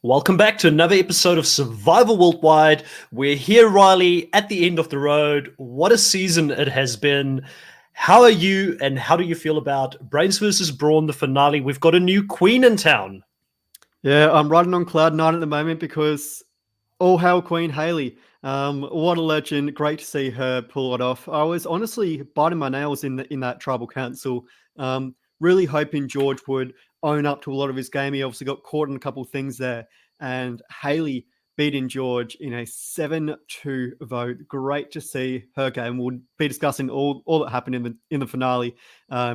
Welcome back to another episode of Survival Worldwide. We're here, Riley, at the end of the road. What a season it has been. How are you and how do you feel about Brawns versus Brawn, the finale? We've got a new queen in town. Yeah, I'm riding on cloud nine at the moment because all hail Queen Hayley. What a legend! Great to see her pull it off. I was honestly biting my nails in that tribal council. Really hoping George would own up to a lot of his game. He obviously got caught in a couple of things there, and Hayley beating George in a 7-2 vote. Great to see her game. We'll be discussing all that happened in the finale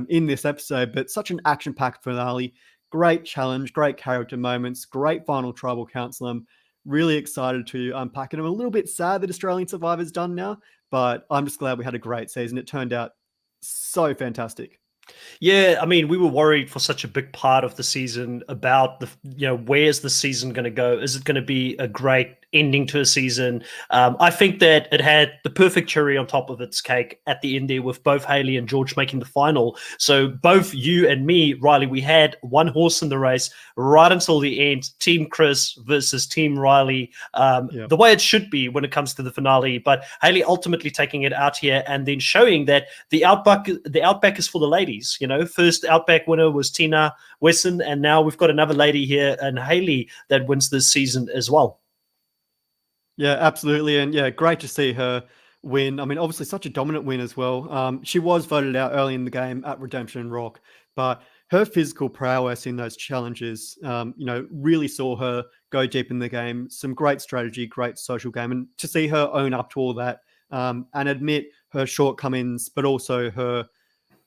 in this episode, but such an action-packed finale. Great challenge, great character moments, great final tribal council. I'm really excited to unpack it. I'm a little bit sad that Australian Survivor's done now, but I'm just glad we had a great season. It turned out so fantastic. Yeah, I mean, we were worried for such a big part of the season about where's the season going to go? Is it going to be a great ending to a season? I think that it had the perfect cherry on top of its cake at the end there with both Hayley and George making the final. So both you and me, Riley, we had one horse in the race right until the end, Team Chris versus Team Riley, the way it should be when it comes to the finale. But Hayley ultimately taking it out here and then showing that the Outback is for the ladies. First Outback winner was Tina Wesson, and now we've got another lady here, and Hayley, that wins this season as well. Yeah, absolutely. And yeah, great to see her win. I mean, obviously such a dominant win as well. She was voted out early in the game at Redemption and Rock, but her physical prowess in those challenges, really saw her go deep in the game. Some great strategy, great social game. And to see her own up to all that and admit her shortcomings, but also her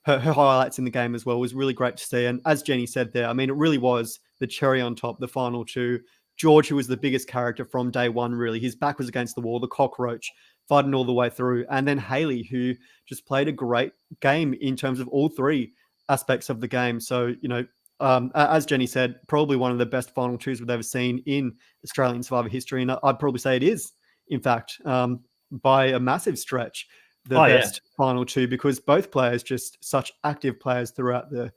highlights in the game as well was really great to see. And as Jenny said there, I mean, it really was the cherry on top, the final two. George, who was the biggest character from day one, really. His back was against the wall, the cockroach, fighting all the way through. And then Hayley, who just played a great game in terms of all three aspects of the game. So, as Jenny said, probably one of the best final twos we've ever seen in Australian Survivor history. And I'd probably say it is, in fact, by a massive stretch, the best final two, because both players just such active players throughout the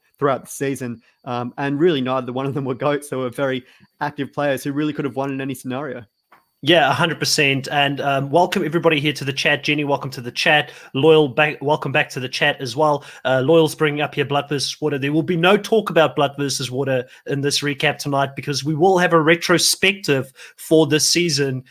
season, and really neither one of them were GOATs. They were very active players who really could have won in any scenario. Yeah, 100%. And welcome everybody here to the chat. Jenny, welcome to the chat. Loyal, welcome back to the chat as well. Loyal's bringing up here Blood versus Water. There will be no talk about Blood versus Water in this recap tonight because we will have a retrospective for this season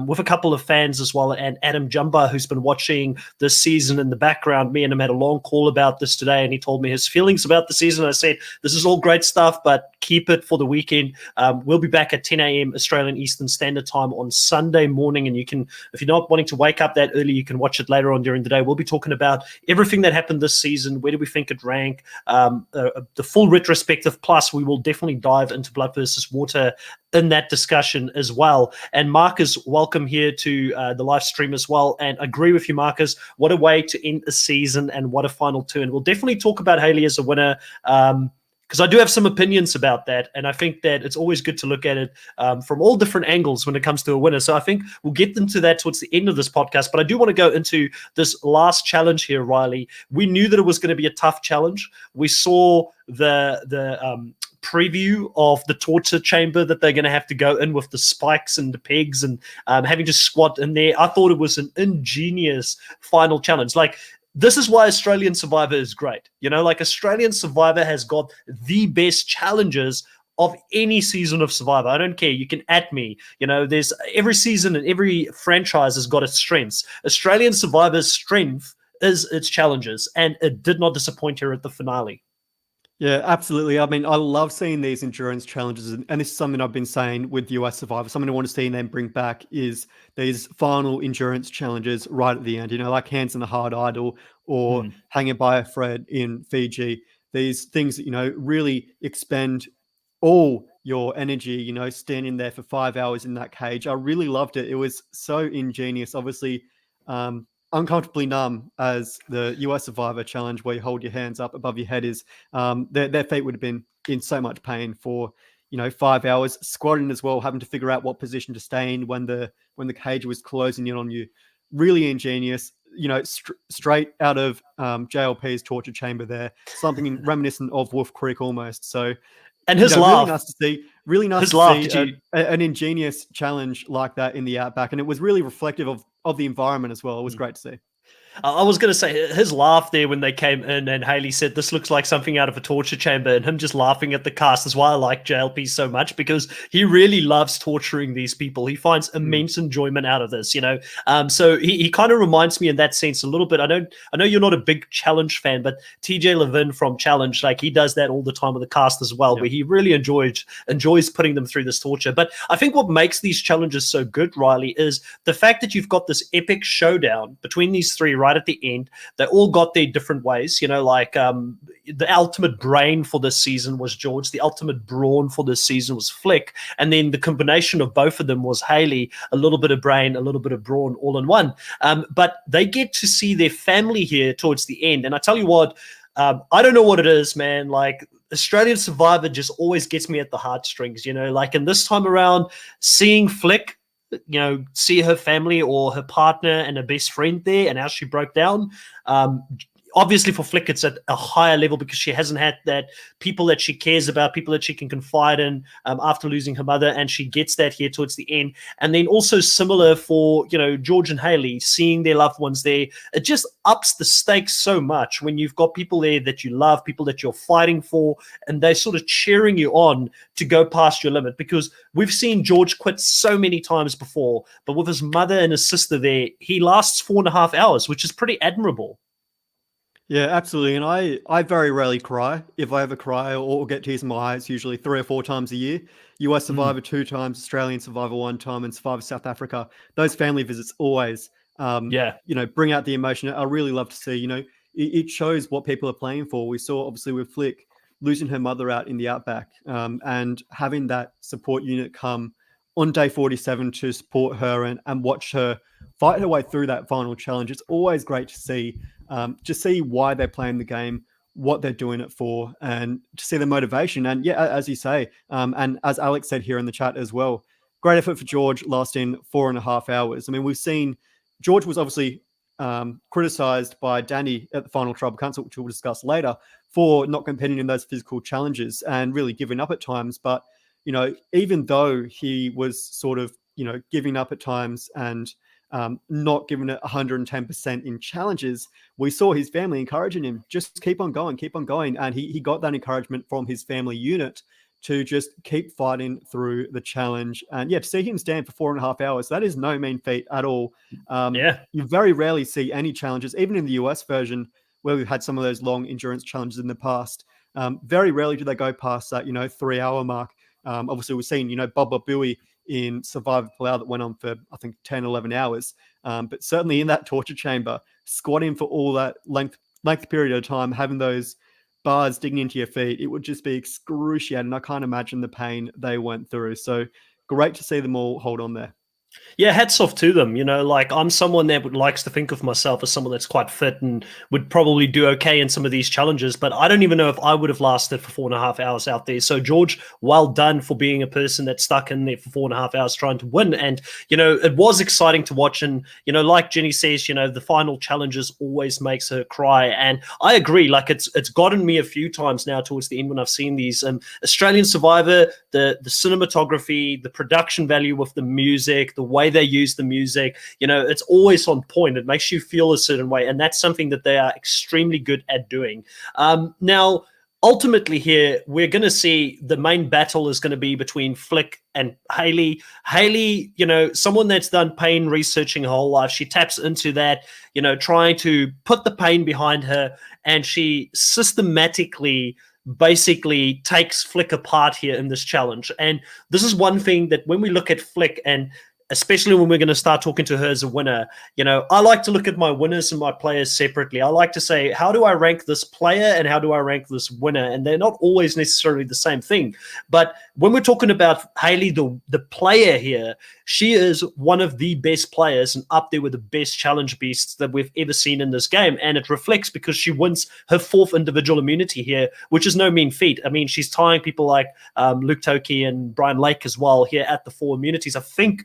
with a couple of fans as well. And Adam Jumba, who's been watching this season in the background. Me and him had a long call about this today, and he told me his feelings about the season. I said, this is all great stuff, but keep it for the weekend. We'll be back at 10 a.m. Australian Eastern Standard Time on Sunday morning, and you can, if you're not wanting to wake up that early, you can watch it later on during the day. We'll be talking about everything that happened this season. Where do we think it ranked? The full retrospective, plus we will definitely dive into Blood versus Water in that discussion as well. And Marcus, welcome here to the live stream as well. And agree with you, Marcus. What a way to end a season and what a final turn. We'll definitely talk about Hayley as a winner. Because I do have some opinions about that, and I think that it's always good to look at it from all different angles when it comes to a winner. So I think we'll get into that towards the end of this podcast, but I do want to go into this last challenge here, Riley. We knew that it was going to be a tough challenge. We saw the preview of the torture chamber that they're going to have to go in with the spikes and the pegs and having to squat in there. I thought it was an ingenious final challenge. Like, this is why Australian Survivor is great. Australian Survivor has got the best challenges of any season of Survivor. I don't care. You can at me. There's every season and every franchise has got its strengths. Australian Survivor's strength is its challenges, and it did not disappoint here at the finale. Yeah, absolutely. I mean, I love seeing these endurance challenges, and this is something I've been saying with US Survivor. Something I want to see them bring back is these final endurance challenges right at the end, like Hands in the Hard Idol or Hanging by a Thread in Fiji. These things that, really expend all your energy, standing there for 5 hours in that cage. I really loved it. It was so ingenious. Obviously, uncomfortably numb as the US Survivor challenge, where you hold your hands up above your head, is. Their feet would have been in so much pain for 5 hours, squatting as well, having to figure out what position to stay in when the cage was closing in on you. Really ingenious. Straight out of JLP's torture chamber there, something reminiscent of Wolf Creek almost. So, and his laugh. Really nice to see. really nice His to laugh, see did you? an ingenious challenge like that in the Outback, and it was really reflective of the environment as well. It was great to see. I was going to say his laugh there when they came in and Hayley said, "This looks like something out of a torture chamber," and him just laughing at the cast is why I like JLP so much, because he really loves torturing these people. He finds immense enjoyment out of this, you know. So he kind of reminds me in that sense a little bit. I know you're not a big Challenge fan, but TJ Levin from Challenge, like he does that all the time with the cast as well, where he really enjoys putting them through this torture. But I think what makes these challenges so good, Riley, is the fact that you've got this epic showdown between these three right at the end. They all got their different ways, you know, like the ultimate brain for this season was George, the ultimate brawn for this season was Flick, and then the combination of both of them was Hayley, a little bit of brain, a little bit of brawn, all in one. But they get to see their family here towards the end, and I tell you what, I don't know what it is, man. Like Australian Survivor just always gets me at the heartstrings, you know, like, and this time around, seeing Flick, you know, see her family or her partner and her best friend there and how she broke down. Obviously for Flick, it's at a higher level because she hasn't had that people that she cares about, people that she can confide in after losing her mother, and she gets that here towards the end. And then also similar for, you know, George and Hayley, seeing their loved ones there. It just ups the stakes so much when you've got people there that you love, people that you're fighting for, and they're sort of cheering you on to go past your limit, because we've seen George quit so many times before, but with his mother and his sister there, he lasts 4.5 hours, which is pretty admirable. Yeah, absolutely. And I very rarely cry. If I ever cry or get tears in my eyes, usually 3 or 4 times a year. US Survivor 2 times, Australian Survivor 1 time, and Survivor South Africa. Those family visits always, Yeah. you know, bring out the emotion. I really love to see, you know, it shows what people are playing for. We saw obviously with Flick losing her mother out in the Outback, and having that support unit come on day 47 to support her and watch her fight her way through that final challenge. It's always great to see, just see why they're playing the game, what they're doing it for, and to see the motivation. And yeah, as you say, and as Alex said here in the chat as well, great effort for George lasting 4.5 hours. I mean, we've seen George was obviously criticized by Danny at the final tribal council, which we'll discuss later, for not competing in those physical challenges and really giving up at times. But, you know, even though he was sort of, you know, giving up at times and not giving it 110% in challenges, we saw his family encouraging him, just keep on going, keep on going. And he got that encouragement from his family unit to just keep fighting through the challenge. And yeah, to see him stand for 4.5 hours, that is no mean feat at all. You very rarely see any challenges, even in the US version, where we've had some of those long endurance challenges in the past. Very rarely do they go past that, you know, 3-hour mark. Obviously, we've seen, you know, Bubba Booey in Survivor Palau that went on for, I think, 10, 11 hours. But certainly in that torture chamber, squatting for all that length period of time, having those bars digging into your feet, it would just be excruciating. I can't imagine the pain they went through. So great to see them all hold on there. Yeah, hats off to them. You know, like I'm someone that likes to think of myself as someone that's quite fit and would probably do okay in some of these challenges, but I don't even know if I would have lasted for 4.5 hours out there. So George, well done for being a person that stuck in there for 4.5 hours trying to win. And, you know, it was exciting to watch. And, you know, like Jenny says, you know, the final challenges always makes her cry. And I agree, like it's gotten me a few times now towards the end when I've seen these Australian Survivor, the cinematography, the production value with the music, the way they use the music, you know, it's always on point. It makes you feel a certain way, and that's something that they are extremely good at doing. Now, ultimately here, we're going to see the main battle is going to be between Flick and Hayley. Hayley, you know, someone that's done pain researching her whole life, she taps into that, you know, trying to put the pain behind her, and she systematically basically takes Flick apart here in this challenge. And this is one thing that when we look at Flick, and especially when we're going to start talking to her as a winner, you know, I like to look at my winners and my players separately. I like to say, how do I rank this player and how do I rank this winner? And they're not always necessarily the same thing. But when we're talking about Hayley, the player here, she is one of the best players and up there with the best challenge beasts that we've ever seen in this game. And it reflects because she wins her 4th individual immunity here, which is no mean feat. I mean, she's tying people like Luke Toki and Brian Lake as well here at the 4 immunities. I think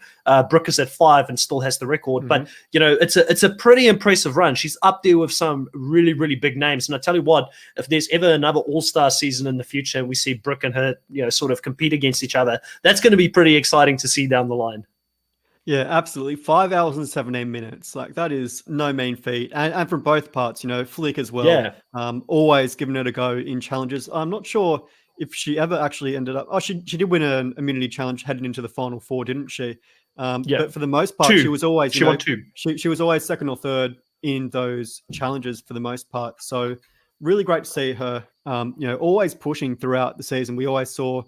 Brooke is at 5 and still has the record. Mm-hmm. But it's a pretty impressive run. She's up there with some really, really big names. And I tell you what, if there's ever another All-Star season in the future, we see Brooke and her, sort of compete against each other. That's going to be pretty exciting to see down the line. Yeah, absolutely. 5 hours and 17 minutes. Like, that is no mean feat. And from both parts, Flick as well. Yeah. Always giving it a go in challenges. I'm not sure if she ever actually ended up. Oh, she did win an immunity challenge heading into the final 4, didn't she? But for the most part, 2. she was always she won 2. She was always second or third in those challenges for the most part. So really great to see her. Always pushing throughout the season. We always saw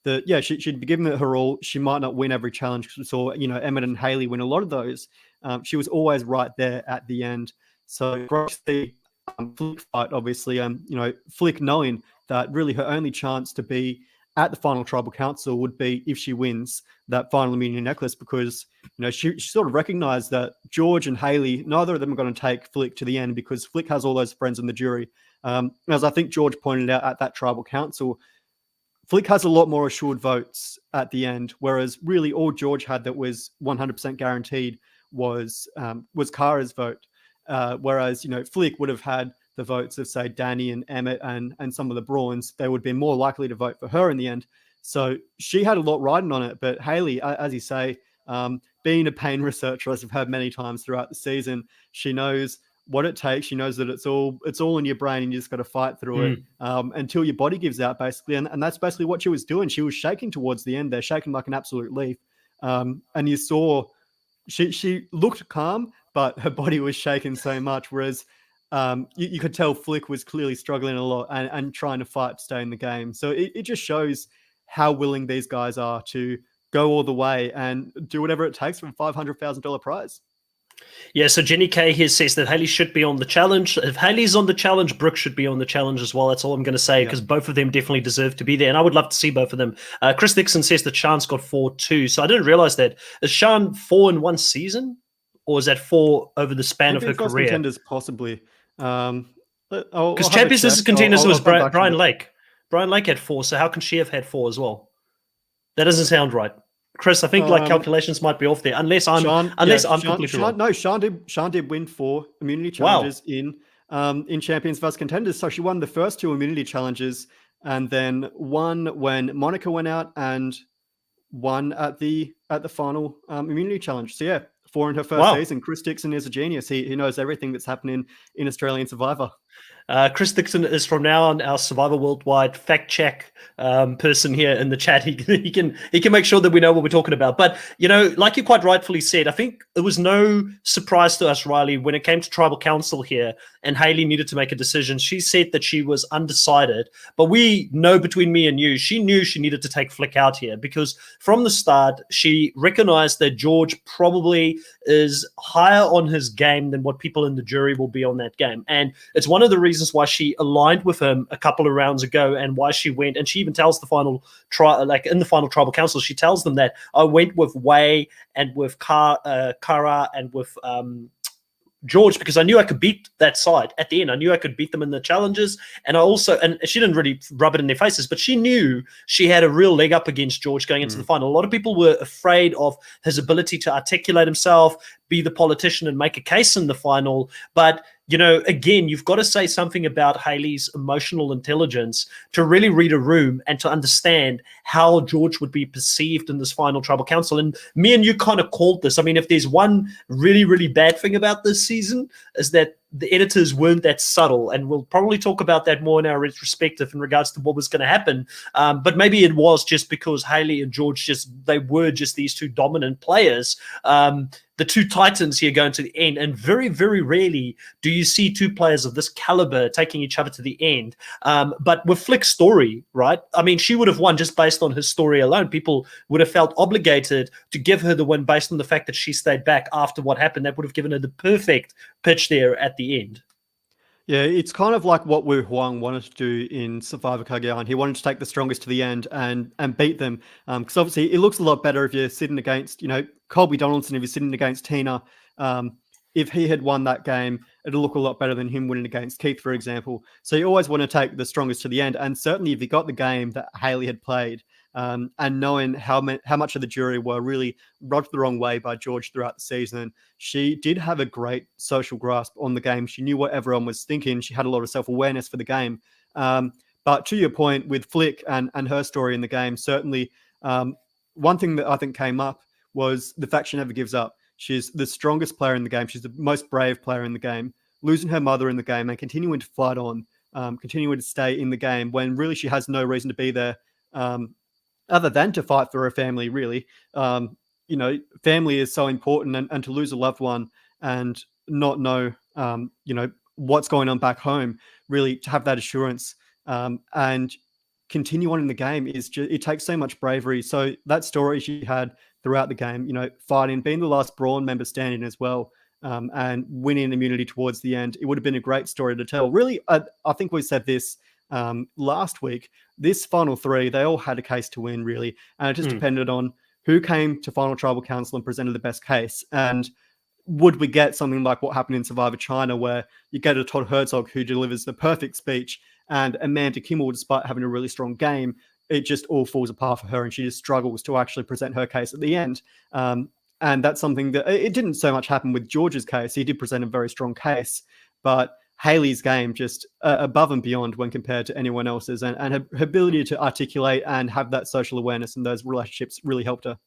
that, yeah, she'd be giving it her all. She might not win every challenge because we saw, Emmett and Hayley win a lot of those. She was always right there at the end. So great to see Flick fight, obviously. Flick knowing that really her only chance to be at the final tribal council would be if she wins that final immunity necklace, because she sort of recognized that George and Hayley, neither of them are going to take Flick to the end, because Flick has all those friends in the jury. As I think George pointed out at that tribal council, Flick has a lot more assured votes at the end, whereas really all George had that was 100% guaranteed was Kara's vote. Whereas Flick would have had the votes of, say, Danny and Emmett and some of the Brawns. They would be more likely to vote for her in the end. So she had a lot riding on it. But Hayley, as you say, being a pain researcher, as I've heard many times throughout the season, she knows what it takes. She knows that it's all in your brain, and you just got to fight through it until your body gives out, basically. And that's basically what she was doing. She was shaking towards the end there, shaking like an absolute leaf. And you saw she looked calm, but her body was shaking so much. Whereas you could tell Flick was clearly struggling a lot and trying to fight to stay in the game. So it just shows how willing these guys are to go all the way and do whatever it takes for a $500,000 prize. Yeah, so Jenny K here says that Hayley should be on the challenge. If Hayley's on the challenge, Brooke should be on the challenge as well. That's all I'm going to say, because both of them definitely deserve to be there, and I would love to see both of them. Chris Dixon says that Sean's got 4 too, so I didn't realize that. Is Sean 4 in one season, or is that 4 over the span of her career? Contenders, possibly. Because Champions versus Contenders was Brian Lake. Brian Lake had 4, so how can she have had 4 as well? That doesn't sound right. Chris, I think calculations might be off there, unless I'm completely wrong. No, Sean did win 4 immunity challenges in Champions vs Contenders. So she won the first 2 immunity challenges, and then one when Monica went out, and one at the final immunity challenge. So yeah, 4 in her first season. Chris Dixon is a genius. He knows everything that's happening in Australian Survivor. Chris Dixon is from now on our Survivor Worldwide fact check person here in the chat. He can make sure that we know what we're talking about. But like you quite rightfully said, I think it was no surprise to us, Riley, when it came to Tribal Council here, and Hayley needed to make a decision. She said that she was undecided, but we know between me and you, she knew she needed to take Flick out here, because from the start she recognized that George probably is higher on his game than what people in the jury will be on that game, and it's one of the reasons why she aligned with him a couple of rounds ago, and why she went, and she even tells the final in the final Tribal Council, she tells them that I went with Wei and with Kara and with George, because I knew I could beat that side at the end. I knew I could beat them in the challenges. And she didn't really rub it in their faces, but she knew she had a real leg up against George going into the final. A lot of people were afraid of his ability to articulate himself, be the politician, and make a case in the final. But again, you've got to say something about Hayley's emotional intelligence to really read a room and to understand how George would be perceived in this final Tribal Council. And me and you kind of called this. I mean, if there's one really, really bad thing about this season, is that the editors weren't that subtle, and we'll probably talk about that more in our retrospective in regards to what was going to happen. But maybe it was just because Hayley and George they were just these 2 dominant players. The 2 titans here going to the end, and very, very rarely do you see 2 players of this caliber taking each other to the end. But with Flick's story, right? I mean, she would have won just based on his story alone. People would have felt obligated to give her the win based on the fact that she stayed back after what happened. That would have given her the perfect pitch there at the end. Yeah, it's kind of like what Wu Huang wanted to do in Survivor Cagayan. He wanted to take the strongest to the end and beat them. Because obviously it looks a lot better if you're sitting against, Colby Donaldson, if you're sitting against Tina. If he had won that game, it'll look a lot better than him winning against Keith, for example. So you always want to take the strongest to the end. And certainly if you got the game that Hayley had played, and knowing how much of the jury were really rubbed the wrong way by George throughout the season, she did have a great social grasp on the game. She knew what everyone was thinking. She had a lot of self-awareness for the game. But to your point with Flick and her story in the game, certainly one thing that I think came up was the fact she never gives up. She's the strongest player in the game. She's the most brave player in the game. Losing her mother in the game and continuing to fight on, continuing to stay in the game when really she has no reason to be there other than to fight for her family, really. Family is so important, and to lose a loved one and not know, what's going on back home, really to have that assurance and continue on in the game it takes so much bravery. So that story she had throughout the game, fighting, being the last Brawn member standing as well, and winning immunity towards the end, it would have been a great story to tell. Really, I think we said this last week. This final three, they all had a case to win, really, and it just depended on who came to final tribal council and presented the best case. And would we get something like what happened in Survivor China, where you get a Todd Herzog who delivers the perfect speech, and Amanda Kimmel, despite having a really strong game, it just all falls apart for her, and she just struggles to actually present her case at the end. And that's something that it didn't so much happen with George's case. He did present a very strong case, but Hayley's game just above and beyond when compared to anyone else's, and her ability to articulate and have that social awareness and those relationships really helped her.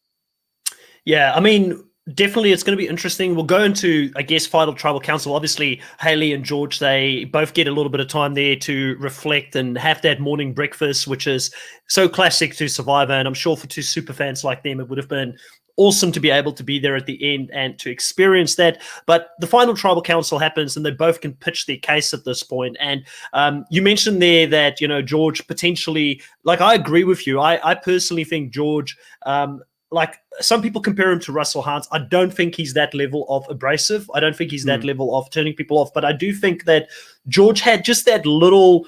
Yeah, I mean, definitely it's going to be interesting. We'll go into, I guess, final tribal council. Obviously, Hayley and George, they both get a little bit of time there to reflect and have that morning breakfast, which is so classic to Survivor. And I'm sure for two super fans like them, it would have been awesome to be able to be there at the end and to experience that. But the final tribal council happens and they both can pitch their case at this point. And you mentioned there that, George potentially, like, I agree with you. I personally think George, like, some people compare him to Russell Hantz. I don't think he's that level of abrasive. I don't think he's that level of turning people off. But I do think that George had just that little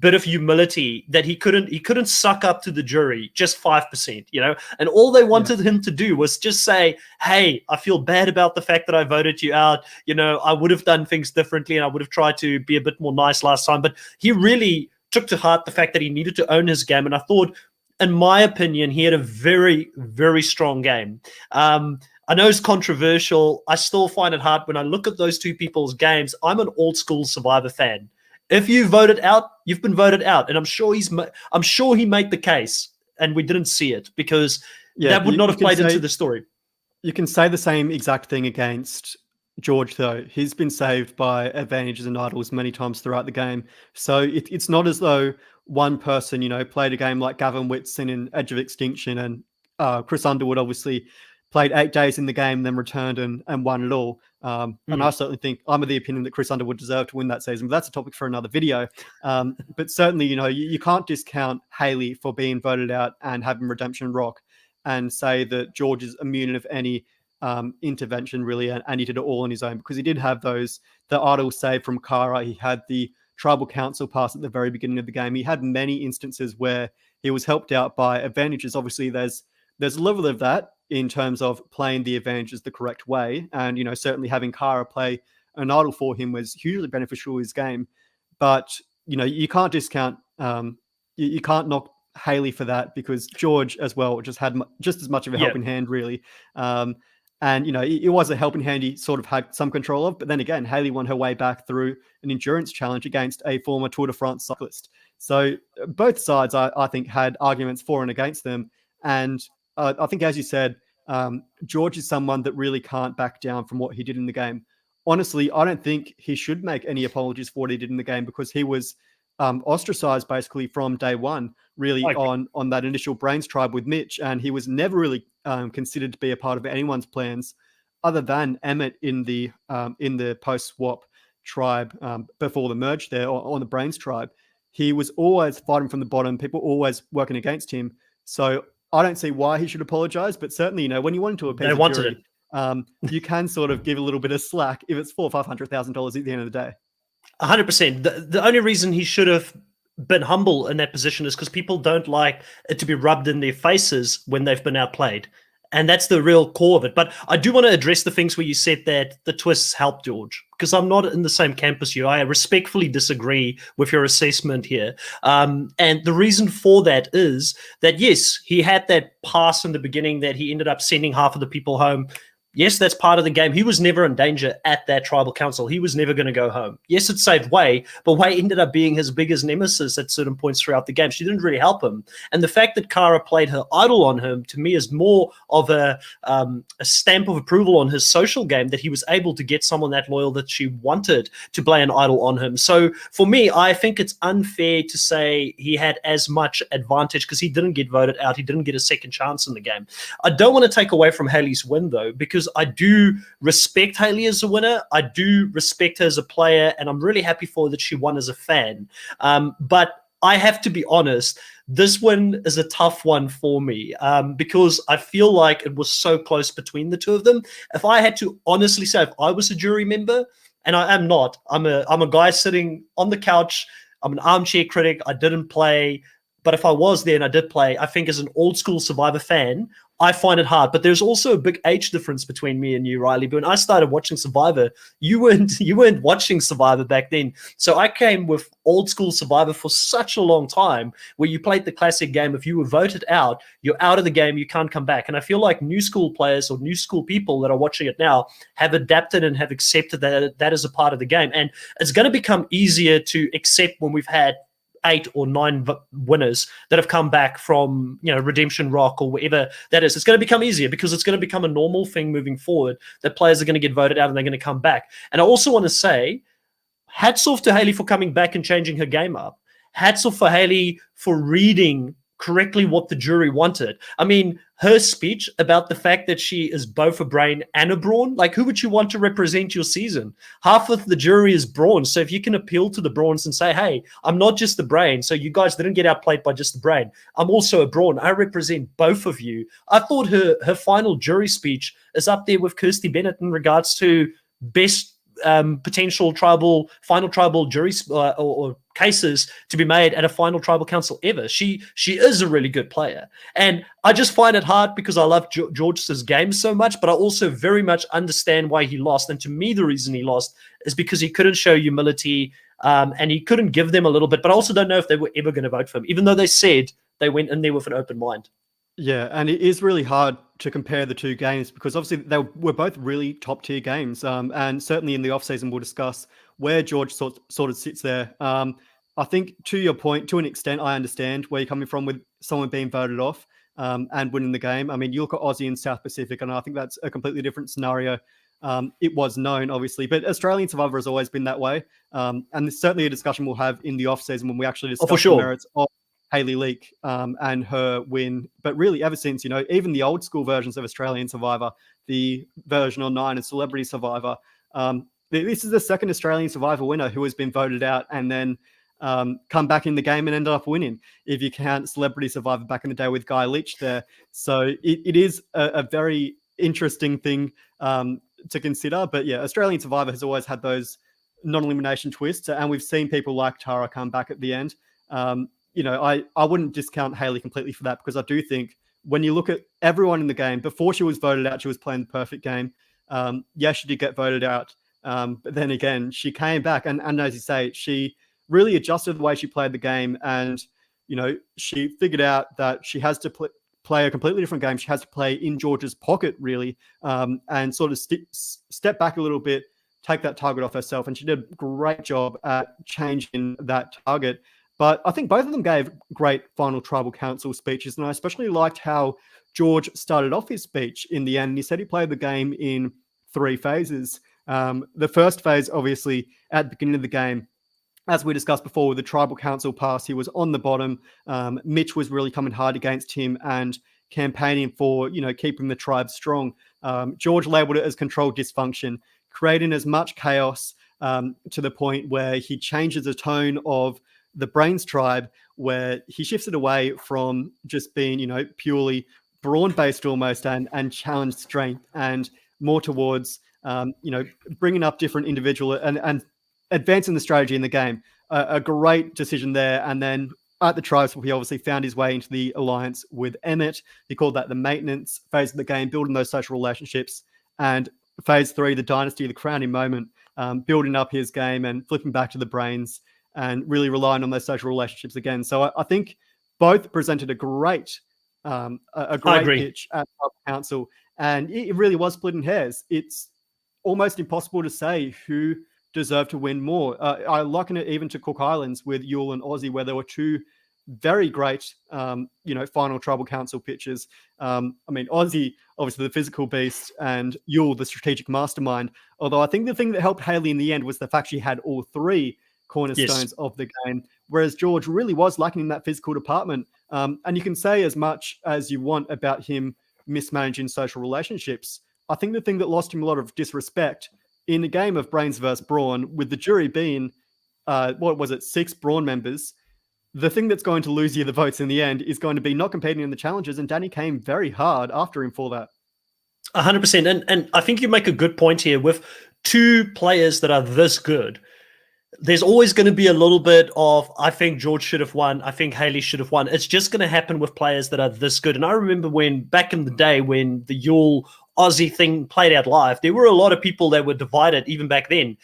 bit of humility that he couldn't suck up to the jury just 5%, and all they wanted him to do was just say, hey, I feel bad about the fact that I voted you out. I would have done things differently and I would have tried to be a bit more nice last time. But he really took to heart the fact that he needed to own his game. And I thought, in my opinion, he had a very, very strong game. I know it's controversial. I still find it hard when I look at those two people's games. I'm an old school Survivor fan. If you voted out, you've been voted out, and I'm sure he made the case, and we didn't see it because that would not have played into the story. You can say the same exact thing against George, though. He's been saved by advantages and idols many times throughout the game, so it's not as though one person, played a game like Gavin Whitson in Edge of Extinction, and Chris Underwood obviously played 8 days in the game, then returned and won it all. And I certainly think I'm of the opinion that Chris Underwood deserved to win that season, but that's a topic for another video. But certainly, you can't discount Hayley for being voted out and having Redemption Rock and say that George is immune of any intervention, really, and he did it all on his own, because he did have the idol save from Kara. He had the tribal council pass at the very beginning of the game. He had many instances where he was helped out by advantages. Obviously, there's a level of that in terms of playing the advantages the correct way. And, certainly having Kara play an idol for him was hugely beneficial to his game. But, you can't discount, you can't knock Hayley for that, because George as well just had just as much of a helping hand, really. And, it was a helping hand he sort of had some control of. But then again, Hayley won her way back through an endurance challenge against a former Tour de France cyclist. So both sides, I think, had arguments for and against them. And I think, as you said, George is someone that really can't back down from what he did in the game. Honestly, I don't think he should make any apologies for what he did in the game, because he was ostracized basically from day one, really, on that initial Brains tribe with Mitch. And he was never really considered to be a part of anyone's plans other than Emmett in the post-swap tribe before the merge there, or on the Brains tribe. He was always fighting from the bottom, people always working against him. So I don't see why he should apologize, but certainly, when you want to appease the jury, you can sort of give a little bit of slack if it's $400,000 or $500,000 at the end of the day. 100%. The only reason he should have been humble in that position is because people don't like it to be rubbed in their faces when they've been outplayed. And that's the real core of it. But I do want to address the things where you said that the twists helped George, because I'm not in the same camp as you. I respectfully disagree with your assessment here. And the reason for that is that, yes, he had that pass in the beginning that he ended up sending half of the people home. Yes, that's part of the game. He was never in danger at that tribal council. He was never going to go home. Yes, it saved Wei, but Wei ended up being his biggest nemesis at certain points throughout the game. She didn't really help him. And the fact that Kara played her idol on him, to me, is more of a stamp of approval on his social game, that he was able to get someone that loyal that she wanted to play an idol on him. So for me, I think it's unfair to say he had as much advantage because he didn't get voted out. He didn't get a second chance in the game. I don't want to take away from Hayley's win, though, because I do respect Hayley as a winner. I do respect her as a player, and I'm really happy for her that she won as a fan. But I have to be honest, this win is a tough one for me because I feel like it was so close between the two of them. If I had to honestly say, if I was a jury member, and I am not, I'm a guy sitting on the couch, I'm an armchair critic, I didn't play, but if I was there and I did play, I think as an old school Survivor fan, I find it hard. But there's also a big age difference between me and you, Riley. But when I started watching Survivor, you weren't watching Survivor back then. So I came with old school Survivor for such a long time, where you played the classic game. If you were voted out, you're out of the game. You can't come back. And I feel like new school players or new school people that are watching it now have adapted and have accepted that that is a part of the game. And it's going to become easier to accept when we've had 8 or 9 winners that have come back from, Redemption Rock or whatever that is. It's going to become easier because it's going to become a normal thing moving forward that players are going to get voted out and they're going to come back. And I also want to say, hats off to Hayley for coming back and changing her game up. Hats off for Hayley for reading correctly what the jury wanted. I mean, her speech about the fact that she is both a brain and a brawn, like, who would you want to represent your season? Half of the jury is brawns. So if you can appeal to the brawns and say, hey, I'm not just the brain, so you guys didn't get outplayed by just the brain. I'm also a brawn. I represent both of you. I thought her final jury speech is up there with Kirsty Bennett in regards to best potential final tribal jury or cases to be made at a final tribal council ever. She is a really good player, and I just find it hard because I love George's game so much, but I also very much understand why he lost. And to me, the reason he lost is because he couldn't show humility, and he couldn't give them a little bit. But I also don't know if they were ever going to vote for him, even though they said they went in there with an open mind. Yeah, and it is really hard to compare the two games because obviously they were both really top tier games. And certainly in the off season, we'll discuss where George sort of sits there. I think to your point, to an extent, I understand where you're coming from with someone being voted off and winning the game. I mean, you look at Aussie and South Pacific, and I think that's a completely different scenario. It was known, obviously, but Australian Survivor has always been that way. And there's certainly a discussion we'll have in the off season when we actually discuss the merits of Hayley Leak and her win. But really, ever since, even the old school versions of Australian Survivor, the version on 9 and Celebrity Survivor, this is the second Australian Survivor winner who has been voted out and then come back in the game and ended up winning, if you count Celebrity Survivor back in the day with Guy Leach there. So it is a very interesting thing to consider. But yeah, Australian Survivor has always had those non-elimination twists, and we've seen people like Tara come back at the end. I wouldn't discount Hayley completely for that, because I do think when you look at everyone in the game, before she was voted out, she was playing the perfect game. Yes, she did get voted out. But then again, she came back and as you say, she really adjusted the way she played the game. And, she figured out that she has to play a completely different game. She has to play in George's pocket, really, and sort of step back a little bit, take that target off herself. And she did a great job at changing that target. But I think both of them gave great final tribal council speeches. And I especially liked how George started off his speech in the end. He said he played the game in 3 phases. The first phase, obviously, at the beginning of the game, as we discussed before, with the tribal council pass, he was on the bottom. Mitch was really coming hard against him and campaigning for, keeping the tribe strong. George labeled it as controlled dysfunction, creating as much chaos to the point where he changes the tone of the Brains tribe, where he shifted away from just being, purely brawn-based almost and challenge strength, and more towards, bringing up different individual and advancing the strategy in the game. A great decision there. And then at the tribes, he obviously found his way into the alliance with Emmett. He called that the maintenance phase of the game, building those social relationships. And phase 3, the dynasty, the crowning moment, building up his game and flipping back to the brains and really relying on those social relationships again. So I think both presented a great pitch at Tribal Council, and it really was splitting hairs. It's almost impossible to say who deserved to win more. I liken it even to Cook Islands with Yule and Aussie, where there were two very great, final Tribal Council pitches. Aussie, obviously the physical beast, and Yule, the strategic mastermind. Although I think the thing that helped Hayley in the end was the fact she had all three cornerstones of the game, whereas George really was lacking in that physical department. And you can say as much as you want about him mismanaging social relationships. I think the thing that lost him a lot of disrespect in the game of Brains versus Brawn, with the jury being, 6 Brawn members, the thing that's going to lose you the votes in the end is going to be not competing in the challenges, and Danny came very hard after him for that. 100%. And I think you make a good point here. With two players that are this good, there's always going to be a little bit of, I think George should have won, I think Hayley should have won. It's just going to happen with players that are this good. And I remember when, back in the day, when the Yule Aussie thing played out live, there were a lot of people that were divided even back then.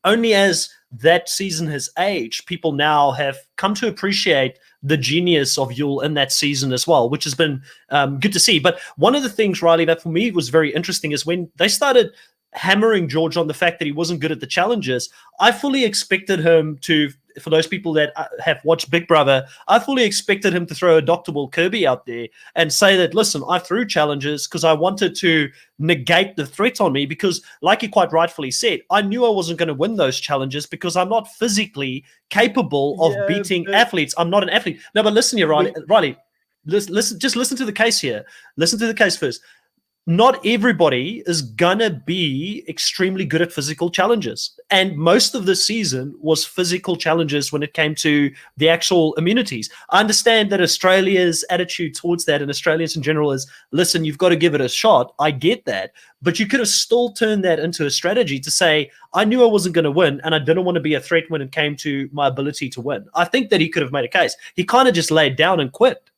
Only as that season has aged, people now have come to appreciate the genius of Yule in that season as well, which has been good to see. But one of the things, Riley, that for me was very interesting is when they started hammering George on the fact that he wasn't good at the challenges. I fully expected him to, for those people that have watched Big Brother, I fully expected him to throw a Dr. Will Kirby out there and say that, listen, I threw challenges because I wanted to negate the threat on me, because like he quite rightfully said, I knew I wasn't going to win those challenges because I'm not physically capable of beating athletes. I'm not an athlete. No, but listen here, Riley, listen to the case here. Listen to the case first. Not everybody is going to be extremely good at physical challenges. And most of the season was physical challenges when it came to the actual immunities. I understand that Australia's attitude towards that, and Australians in general, is, listen, you've got to give it a shot. I get that. But you could have still turned that into a strategy to say, I knew I wasn't going to win, and I didn't want to be a threat when it came to my ability to win. I think that he could have made a case. He kind of just laid down and quit.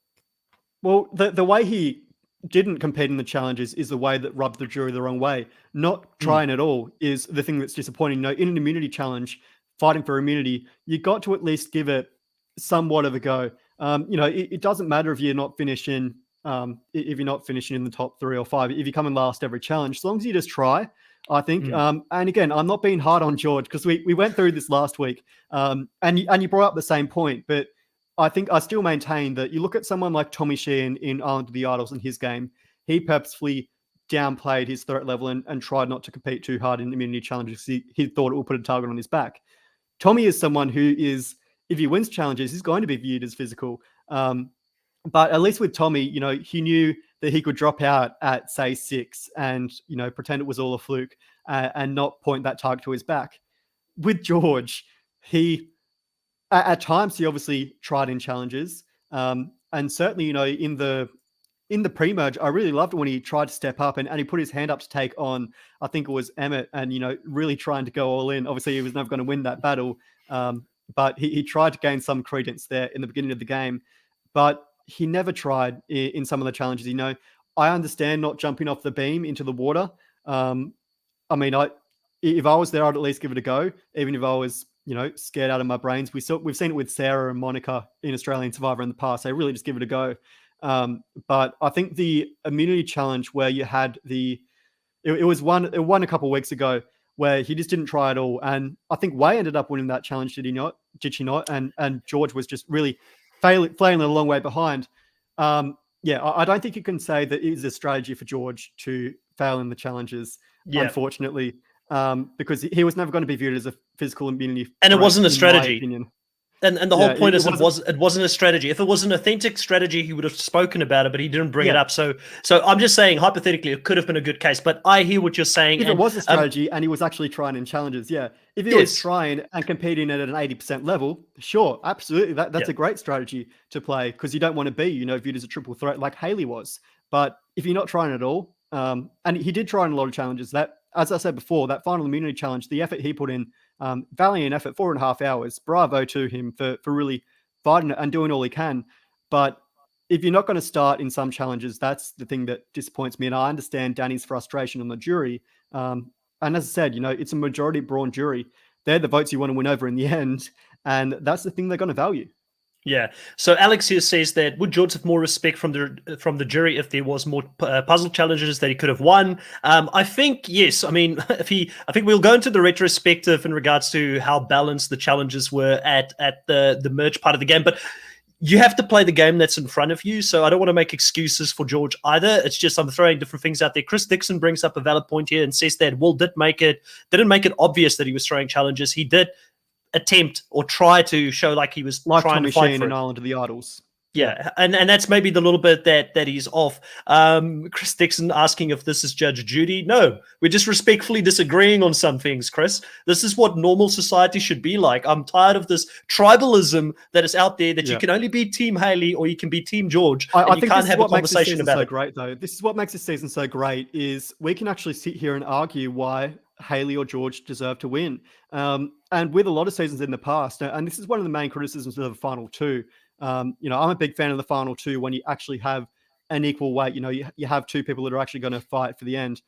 Well, the way he didn't compete in the challenges is the way that rubbed the jury the wrong way. Not trying at all is the thing that's disappointing. No, in an immunity challenge, fighting for immunity, you got to at least give it somewhat of a go. It doesn't matter if you're not finishing, if you're not finishing in the top 3 or 5, if you come in last every challenge, as long as you just try, I think. And again, I'm not being hard on George, because we went through this last week, and you brought up the same point, but I think I still maintain that you look at someone like Tommy Sheehan in Island of the Idols in his game, he purposefully downplayed his threat level and tried not to compete too hard in immunity challenges. He thought it would put a target on his back. Tommy is someone who is, if he wins challenges, he's going to be viewed as physical. But at least with Tommy, he knew that he could drop out at, say, 6 and, pretend it was all a fluke and not point that target to his back. With George, at times, he obviously tried in challenges, and certainly, in the pre-merge, I really loved when he tried to step up and he put his hand up to take on, I think it was Emmett, and really trying to go all in. Obviously, he was never going to win that battle, but he tried to gain some credence there in the beginning of the game, but he never tried in some of the challenges. I understand not jumping off the beam into the water. If I was there, I'd at least give it a go, even if I was scared out of my brains. We've seen it with Sarah and Monica in Australian Survivor in the past. They really just give it a go. But I think the immunity challenge where you had it won a couple of weeks ago, where he just didn't try at all. And I think Way ended up winning that challenge, did he not? Did she not? And George was just really flailing a long way behind. I don't think you can say that it is a strategy for George to fail in the challenges, unfortunately. Because he was never going to be viewed as a physical immunity, and it wasn't a strategy. And the whole point is it wasn't a strategy. If it was an authentic strategy, he would have spoken about it, but he didn't bring it up. So I'm just saying, hypothetically, it could have been a good case. But I hear what you're saying. If it was a strategy and he was actually trying in challenges, if he was trying and competing at an 80% level, sure, absolutely, that's a great strategy to play, because you don't want to be viewed as a triple threat like Hayley was. But if you're not trying at all, and he did try in a lot of challenges, that, as I said before, that final immunity challenge, the effort he put in, valiant effort, 4.5 hours. Bravo to him for really fighting it and doing all he can. But if you're not going to start in some challenges, that's the thing that disappoints me. And I understand Danny's frustration on the jury. And as I said, it's a majority Brawn jury. They're the votes you want to win over in the end. And that's the thing they're going to value. Yeah. So Alex here says that would George have more respect from the jury if there was more puzzle challenges that he could have won? I think yes. I mean, I think we'll go into the retrospective in regards to how balanced the challenges were at the merge part of the game, but you have to play the game that's in front of you. So I don't want to make excuses for George either. It's just I'm throwing different things out there. Chris Dixon brings up a valid point here and says that Will didn't make it obvious that he was throwing challenges. He did attempt or try to show like he was like trying Tommy to fight Sheen for in it. Island of the Idols. Yeah, and that's maybe the little bit that he's off. Chris Dixon asking if this is Judge Judy. No, we're just respectfully disagreeing on some things, Chris. This is what normal society should be like. I'm tired of this tribalism that is out there that you can only be Team Hayley or you can be Team George. I you think can't this have is a what makes this conversation season about so it. great, though. This is what makes this season so great is we can actually sit here and argue why Hayley or George deserve to win. And with a lot of seasons in the past, and this is one of the main criticisms of the final two. I'm a big fan of the final two when you actually have an equal weight. You have two people that are actually going to fight for the end.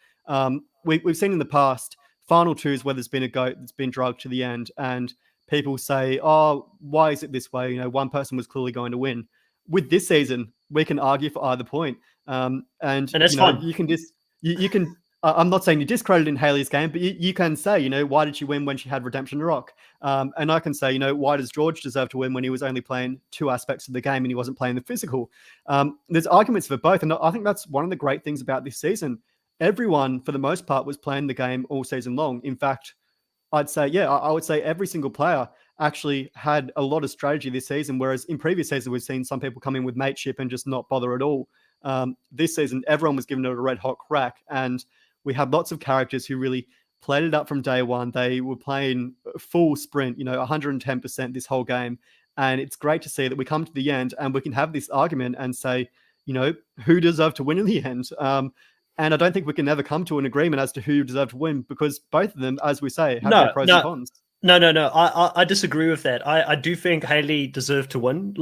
We've seen in the past final twos where there's been a goat that's been drugged to the end, and people say, "Oh, why is it this way?" One person was clearly going to win. With this season, we can argue for either point, and that's fun. You can just you can. I'm not saying you discredited in Hayley's game, but you can say, why did she win when she had Redemption Rock? And I can say, why does George deserve to win when he was only playing two aspects of the game and he wasn't playing the physical? There's arguments for both. And I think that's one of the great things about this season. Everyone, for the most part, was playing the game all season long. In fact, I would say every single player actually had a lot of strategy this season, whereas in previous seasons, we've seen some people come in with mateship and just not bother at all. This season, everyone was given it a red hot crack, and we had lots of characters who really played it up from day one. They were playing full sprint, 110% this whole game. And it's great to see that we come to the end and we can have this argument and say, who deserved to win in the end? And I don't think we can ever come to an agreement as to who deserved to win because both of them, as we say, have their pros and cons. No. I disagree with that. I do think Hayley deserved to win.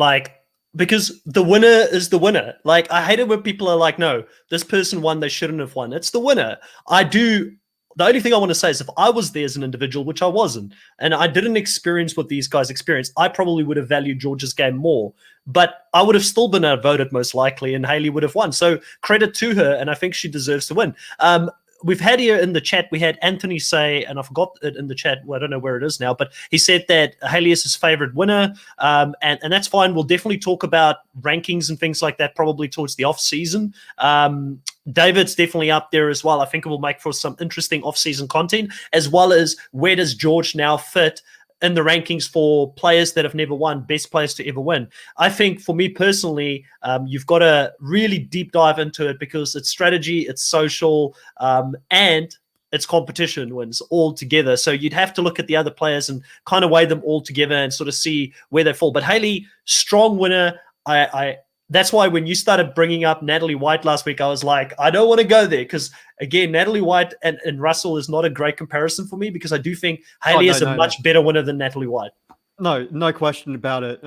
Because the winner is the winner. I hate it when people are like, no, this person won, they shouldn't have won. It's the winner. The only thing I want to say is if I was there as an individual, which I wasn't, and I didn't experience what these guys experienced, I probably would have valued George's game more. But I would have still been outvoted most likely, and Hayley would have won. So credit to her, and I think she deserves to win. We've had here in the chat, we had Anthony say, and I forgot it in the chat, well, I don't know where it is now, but he said that Hayley is his favorite winner, and that's fine. We'll definitely talk about rankings and things like that probably towards the off-season. David's definitely up there as well. I think it will make for some interesting off-season content, as well as where does George now fit in the rankings for players that have never won, best players to ever win. I think for me personally, you've got to really deep dive into it because it's strategy, it's social, and it's competition wins all together. So you'd have to look at the other players and kind of weigh them all together and sort of see where they fall. But Hayley, strong winner. That's why when you started bringing up Natalie White last week, I was like, I don't want to go there because, again, Natalie White and Russell is not a great comparison for me because I do think Hayley is a much better winner than Natalie White. No question about it.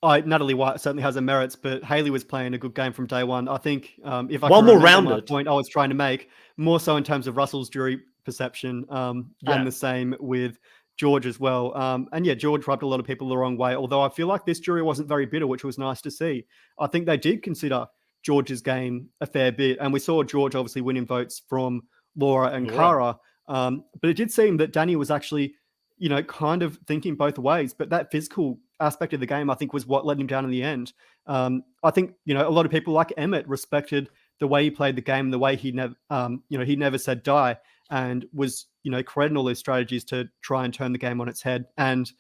Natalie White certainly has her merits, but Hayley was playing a good game from day one. I think if I can remember my point I was trying to make, more so in terms of Russell's jury perception and the same with George as well. And George rubbed a lot of people the wrong way, although I feel like this jury wasn't very bitter, which was nice to see. I think they did consider George's game a fair bit, and we saw George obviously winning votes from Laura and Cara. But it did seem that Danny was actually, kind of thinking both ways. But that physical aspect of the game, I think, was what let him down in the end. I think, a lot of people like Emmett respected the way he played the game, the way he never said die, and was, crediting all those strategies to try and turn the game on its head. And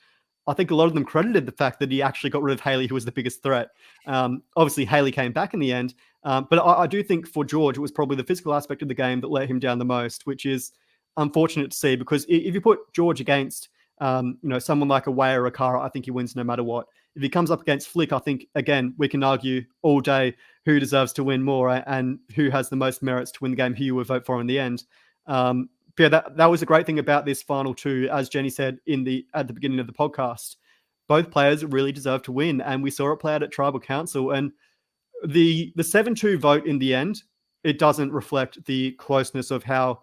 I think a lot of them credited the fact that he actually got rid of Hayley, who was the biggest threat. Obviously, Hayley came back in the end. But I do think for George, it was probably the physical aspect of the game that let him down the most, which is unfortunate to see because if you put George against, someone like a Way or a Cara, I think he wins no matter what. If he comes up against Flick, I think, again, we can argue all day who deserves to win more and who has the most merits to win the game, who you would vote for in the end. That was a great thing about this final two, as Jenny said at the beginning of the podcast. both players really deserve to win, and we saw it play out at Tribal Council. And the 7-2 vote in the end, it doesn't reflect the closeness of how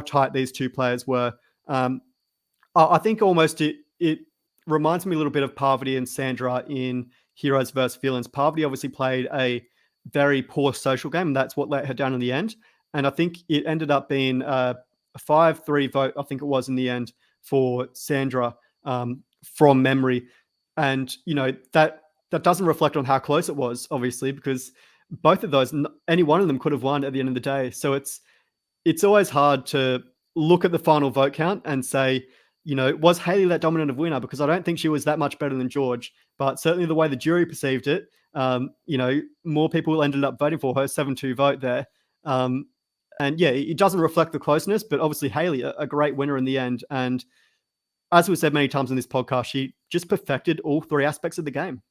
tight these two players were. I think almost it reminds me a little bit of Parvati and Sandra in Heroes vs. Villains. Parvati obviously played a very poor social game, and that's what let her down in the end. And I think it ended up being a 5-3 vote, I think it was in the end, for Sandra from memory. And, that doesn't reflect on how close it was, obviously, because both of those, any one of them could have won at the end of the day. So it's always hard to look at the final vote count and say, was Hayley that dominant of winner? Because I don't think she was that much better than George. But certainly the way the jury perceived it, more people ended up voting for her, 7-2 vote there. And yeah, it doesn't reflect the closeness, but obviously Hayley, a great winner in the end. And as we've said many times in this podcast, she just perfected all three aspects of the game.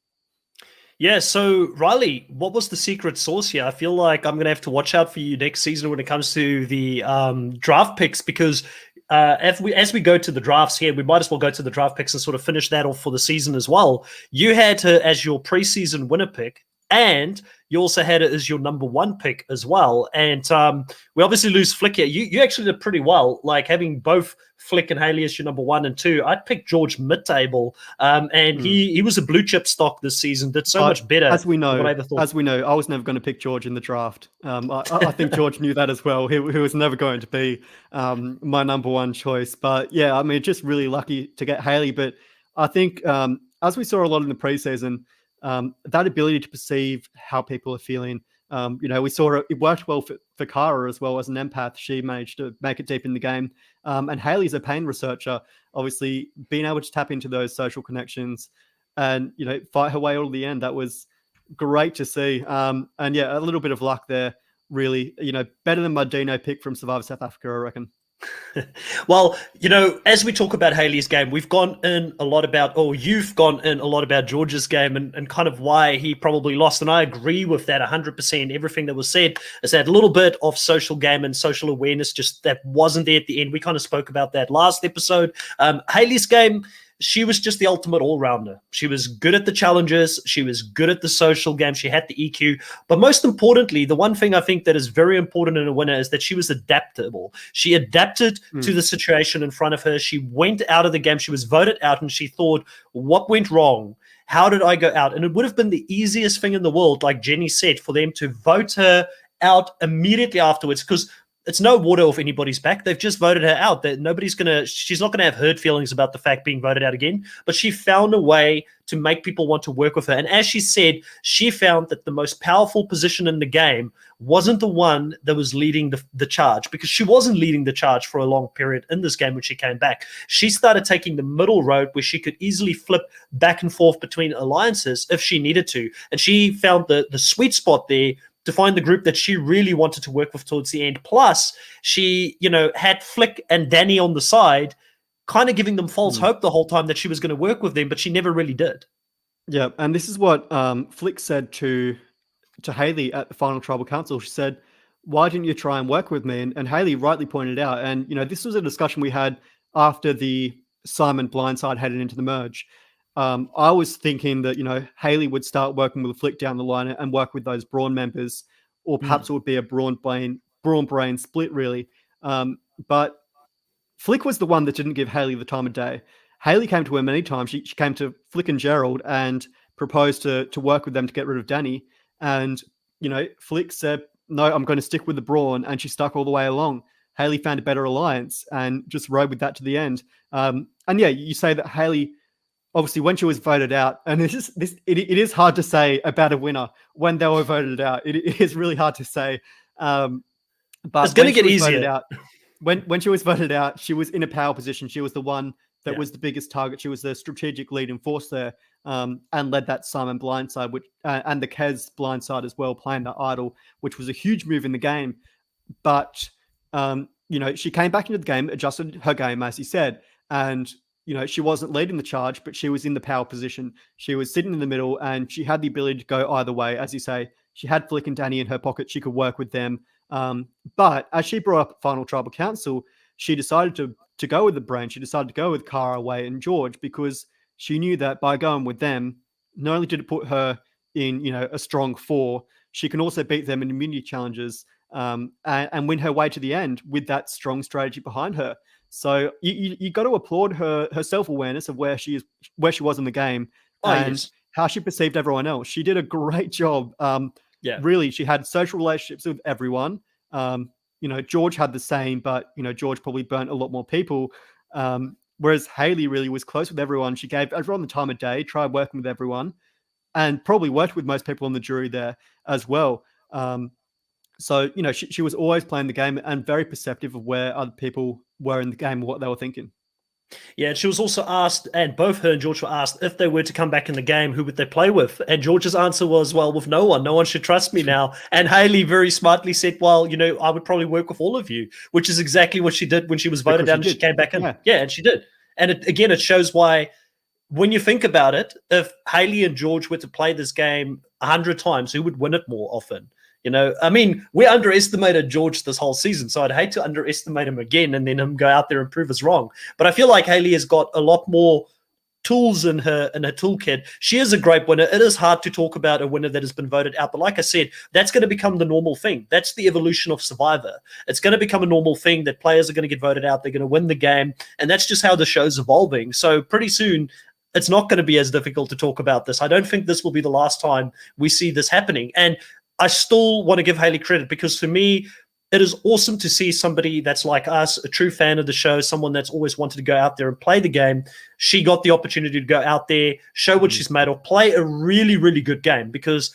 Yeah, so Riley, what was the secret sauce here? I feel like I'm going to have to watch out for you next season when it comes to the draft picks, because as we go to the drafts here, we might as well go to the draft picks and sort of finish that off for the season as well. You had her as your preseason winner pick, and you also had it as your number one pick as well. And we obviously lose Flick here. You actually did pretty well, like having both Flick and Hayley as your number 1 and 2. I'd pick George mid-table, and he was a blue chip stock this season. Did so much better. As we know, than what I ever thought. I was never going to pick George in the draft. I think George knew that as well. He was never going to be my number one choice. But yeah, I mean, just really lucky to get Hayley. But I think as we saw a lot in the preseason, that ability to perceive how people are feeling. We saw it worked well for Kara as well as an empath. She managed to make it deep in the game. And Hayley's a pain researcher, obviously being able to tap into those social connections and, fight her way all to the end. That was great to see. And yeah, a little bit of luck there, really, better than my Dino pick from Survivor South Africa, I reckon. Well, as we talk about Hayley's game, we've gone in a lot about, or you've gone in a lot about George's game and kind of why he probably lost. And I agree with that 100%. Everything that was said is that little bit of social game and social awareness just that wasn't there at the end. We kind of spoke about that last episode. Hayley's game, she was just the ultimate all-rounder. She was good at the challenges. She was good at the social game. She had the EQ. But most importantly, the one thing I think that is very important in a winner is that she was adaptable. She adapted to the situation in front of her. She went out of the game. She was voted out, and she thought, what went wrong? How did I go out? And it would have been the easiest thing in the world, like Jenny said, for them to vote her out immediately afterwards, because it's no water off anybody's back. They've just voted her out. She's not going to have hurt feelings about the fact being voted out again, but she found a way to make people want to work with her. And as she said, she found that the most powerful position in the game wasn't the one that was leading the charge, because she wasn't leading the charge for a long period in this game when she came back. She started taking the middle road where she could easily flip back and forth between alliances if she needed to. And she found the sweet spot there to find the group that she really wanted to work with towards the end. Plus, she, had Flick and Danny on the side, kind of giving them false hope the whole time that she was going to work with them, but she never really did. Yeah, and this is what Flick said to Hayley at the final Tribal Council. She said, why didn't you try and work with me? And Hayley rightly pointed out, and, this was a discussion we had after the Simon blindside headed into the merge. I was thinking that, Hayley would start working with Flick down the line and work with those Brawn members, or perhaps it would be a Brawn Brain split, really. But Flick was the one that didn't give Hayley the time of day. Hayley came to her many times. She came to Flick and Gerald and proposed to work with them to get rid of Danny. And, Flick said, no, I'm going to stick with the Brawn. And she stuck all the way along. Hayley found a better alliance and just rode with that to the end. And yeah, you say that Hayley, obviously, when she was voted out, and it is hard to say about a winner when they were voted out. It is really hard to say. But it's going to get easier. When she was voted out, she was in a power position. She was the one that was the biggest target. She was the strategic leading force there, and led that Simon blindside, which and the Kez blindside as well, playing the idol, which was a huge move in the game. But she came back into the game, adjusted her game, as you said, and she wasn't leading the charge, but she was in the power position. She was sitting in the middle, and she had the ability to go either way. As you say, she had Flick and Danny in her pocket. She could work with them. But as she brought up Final Tribal Council, she decided to go with the brain. She decided to go with Kara, Way, and George, because she knew that by going with them, not only did it put her in, a strong 4, she can also beat them in immunity challenges, and win her way to the end with that strong strategy behind her. So you got to applaud her self-awareness of where she was in the game, Oh, and yes. how she perceived everyone else. She did a great job. Yeah. Really, she had social relationships with everyone. George had the same, but George probably burnt a lot more people. Whereas Hayley really was close with everyone. She gave everyone the time of day, tried working with everyone, and probably worked with most people on the jury there as well. So, she was always playing the game and very perceptive of where other people were in the game and what they were thinking. Yeah, and she was also asked, and both her and George were asked, if they were to come back in the game, who would they play with? And George's answer was, well, with no one. No one should trust me now. And Hayley very smartly said, well, I would probably work with all of you, which is exactly what she did when she was voted out and she came back in. Yeah, and she did. And it shows why, when you think about it, if Hayley and George were to play this game 100 times, who would win it more often? We underestimated George this whole season, so I'd hate to underestimate him again and then him go out there and prove us wrong. But I feel like Hayley has got a lot more tools in her toolkit. She is a great winner. It is hard to talk about a winner that has been voted out, but like I said, that's going to become the normal thing. That's the evolution of Survivor. It's going to become a normal thing that players are going to get voted out. They're going to win the game, and that's just how the show's evolving. So pretty soon, it's not going to be as difficult to talk about this. I don't think this will be the last time we see this happening. And I still want to give Hayley credit, because for me, it is awesome to see somebody that's like us, a true fan of the show, someone that's always wanted to go out there and play the game. She got the opportunity to go out there, show what she's made of, play a really, really good game, because,